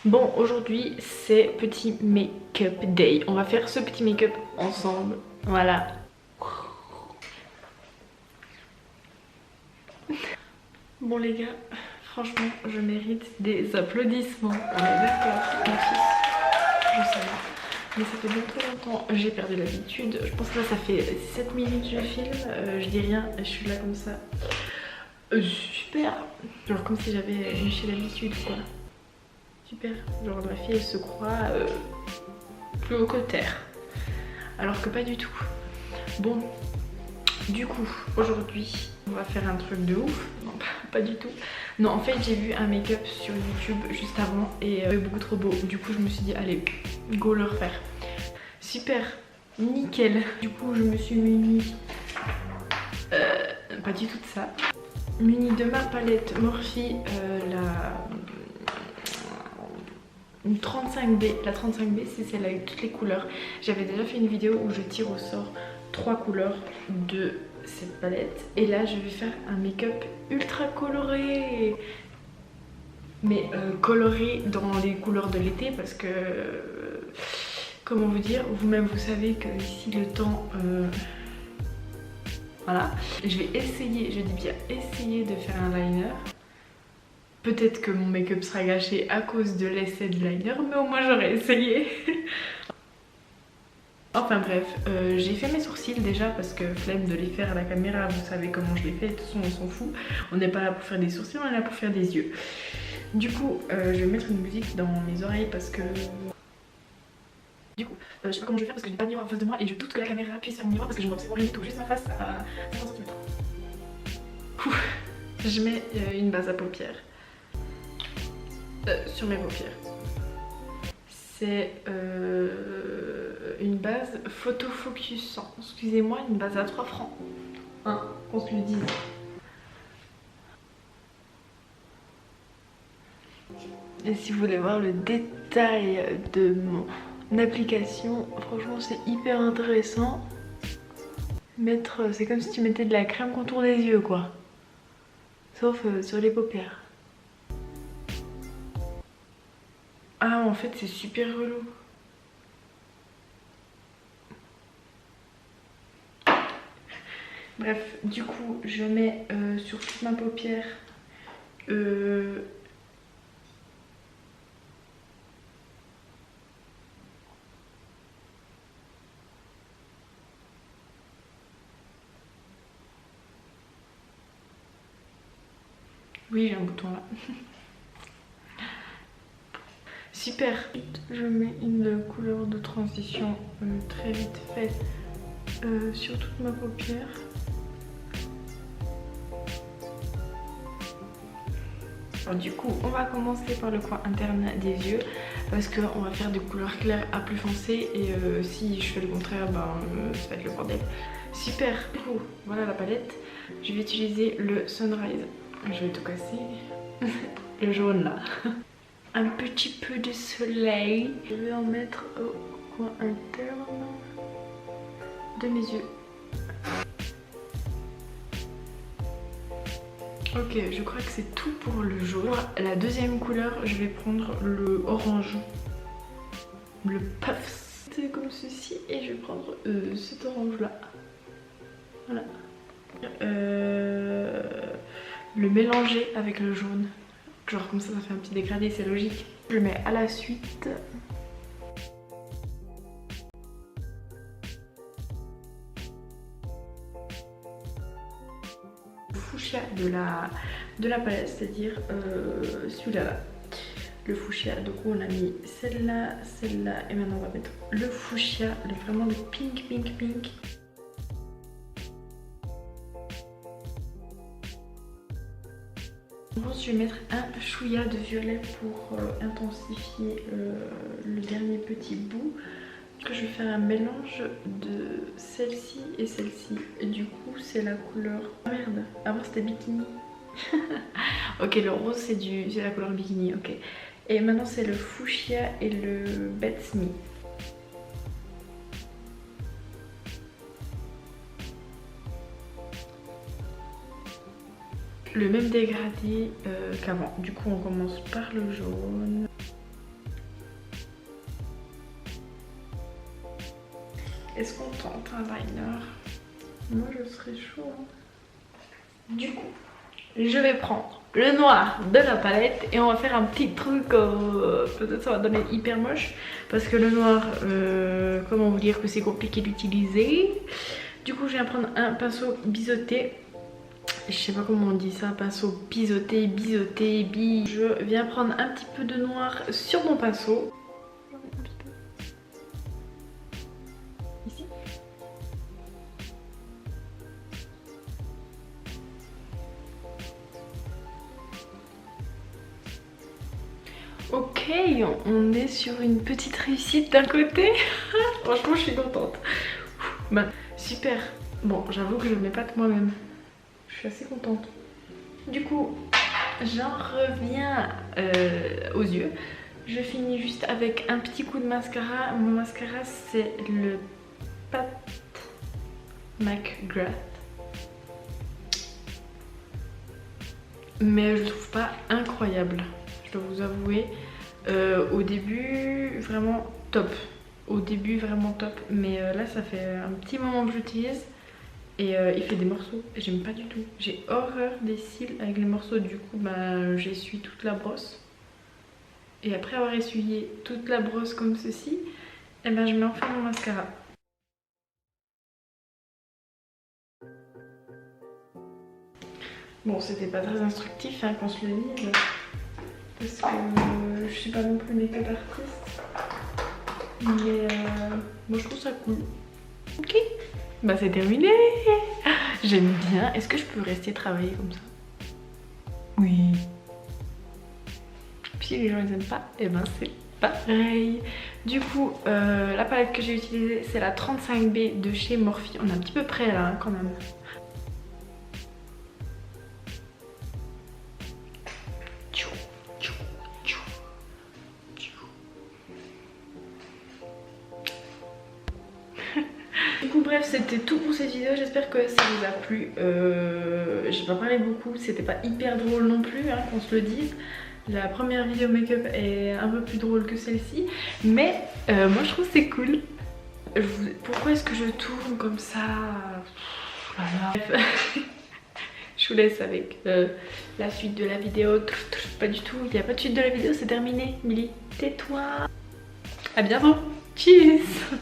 Bon, aujourd'hui c'est petit make-up day. On va faire ce petit make-up ensemble. Voilà. Bon les gars, franchement je mérite des applaudissements. On est d'accord, mon fils. Je sais pas. Mais ça fait bien trop longtemps. J'ai perdu l'habitude. Je pense que là ça fait 7 minutes que je filme. Je dis rien, je suis là comme ça. Super. Genre comme si j'avais léché l'habitude quoi. Super. Genre ma fille elle se croit plus haut que terre. Alors que pas du tout. Bon, du coup, aujourd'hui, on va faire un truc de ouf. Non, pas du tout. Non, en fait, j'ai vu un make-up sur YouTube juste avant et beaucoup trop beau. Du coup, je me suis dit, allez, go le refaire. Super, nickel. Du coup, je me suis munie, pas du tout de ça, munie de ma palette Morphe, une 35B. La 35B, c'est celle avec toutes les couleurs. J'avais déjà fait une vidéo où je tire au sort 3 couleurs de cette palette. Et là, je vais faire un make-up ultra coloré. Mais coloré dans les couleurs de l'été parce que... comment vous dire, vous-même vous savez que ici le temps... voilà. Je vais essayer, je dis bien essayer de faire un liner. Peut-être que mon make-up sera gâché à cause de l'essai de liner, mais au moins j'aurais essayé. Enfin bref, j'ai fait mes sourcils déjà parce que flemme de les faire à la caméra, vous savez comment je les fais, de toute façon on s'en fout. On n'est pas là pour faire des sourcils, on est là pour faire des yeux. Du coup, je vais mettre une musique dans mes oreilles parce que... Du coup, je sais pas comment je vais faire parce que j'ai pas de miroir en face de moi et je doute que la caméra puisse faire mon miroir parce que je ne vois absolument rien du tout, juste ma face à 50 cm. Je mets une base à paupières. Sur mes paupières. C'est une base photofocusant. Excusez-moi, une base à 3 francs. Hein, qu'on se le dise. Et si vous voulez voir le détail de mon application, franchement c'est hyper intéressant. C'est comme si tu mettais de la crème contour des yeux quoi. Sauf sur les paupières. Ah en fait c'est super relou. Bref, du coup je mets sur toute ma paupière oui j'ai un bouton là. Super. Je mets une couleur de transition très vite faite sur toute ma paupière. Alors, du coup, on va commencer par le coin interne des yeux parce qu'on va faire des couleurs claires à plus foncées et si je fais le contraire, ben, ça va être le bordel. Super. Du coup, voilà la palette. Je vais utiliser le Sunrise. Je vais tout casser. Le jaune là. Un petit peu de soleil. Je vais en mettre au coin interne de mes yeux. Ok, je crois que c'est tout pour le jaune. La deuxième couleur, je vais prendre le orange. Le puff. C'est comme ceci et je vais prendre cet orange là. Voilà. Le mélanger avec le jaune. Genre comme ça fait un petit dégradé, c'est logique. Je le mets à la suite. Le fuchsia de la palette, c'est-à-dire celui-là. Là. Le fuchsia, donc on a mis celle-là, celle-là et maintenant on va mettre le fuchsia, vraiment le pink, pink, pink. Ensuite, je vais mettre un chouïa de violet pour intensifier le dernier petit bout. Je vais faire un mélange de celle-ci et celle-ci. Et du coup, c'est la couleur... Ah merde, avant c'était bikini. Ok, le rose c'est la couleur bikini, ok. Et maintenant c'est le fuchsia et le Betsy Me. Le même dégradé qu'avant. Du coup on commence par le jaune. Est-ce qu'on tente un liner? Moi je serais chaud. Du coup, je vais prendre le noir de la palette et on va faire un petit truc, peut-être ça va donner hyper moche parce que le noir, comment vous dire que c'est compliqué d'utiliser. Du coup je viens prendre un pinceau biseauté, je sais pas comment on dit ça, pinceau biseauté, je viens prendre un petit peu de noir sur mon pinceau. Ici. Ok, on est sur une petite réussite d'un côté. Franchement je suis contente. Bah, super. Bon, j'avoue que je ne mets pas de moi-même. Je suis assez contente. Du coup, j'en reviens aux yeux. Je finis juste avec un petit coup de mascara. Mon mascara, c'est le Pat McGrath. Mais je le trouve pas incroyable. Je dois vous avouer. Au début, vraiment top. Au début vraiment top, mais là ça fait un petit moment que j'utilise et il fait des morceaux et j'aime pas du tout. J'ai horreur des cils avec les morceaux, du coup bah j'essuie toute la brosse et après avoir essuyé toute la brosse comme ceci, et ben je mets enfin mon mascara. Bon, c'était pas très instructif hein, qu'on se le dise parce que je suis pas non plus make-up artiste. Mais moi je trouve ça cool. Ok, bah c'est terminé. J'aime bien. Est-ce que je peux rester travailler comme ça? Oui. Puis si les gens ils aiment pas, et ben c'est pareil. Du coup, la palette que j'ai utilisée c'est la 35B de chez Morphe. On est un petit peu près là hein, quand même. Du coup bref, c'était tout pour cette vidéo, j'espère que ça vous a plu. J'ai pas parlé beaucoup, c'était pas hyper drôle non plus, hein, qu'on se le dise. La première vidéo make-up est un peu plus drôle que celle-ci, mais moi je trouve que c'est cool. Pourquoi est-ce que je tourne comme ça? Voilà. Je vous laisse avec la suite de la vidéo. Pas du tout, il n'y a pas de suite de la vidéo, c'est terminé. Milly, tais-toi. À bientôt. Tchuss.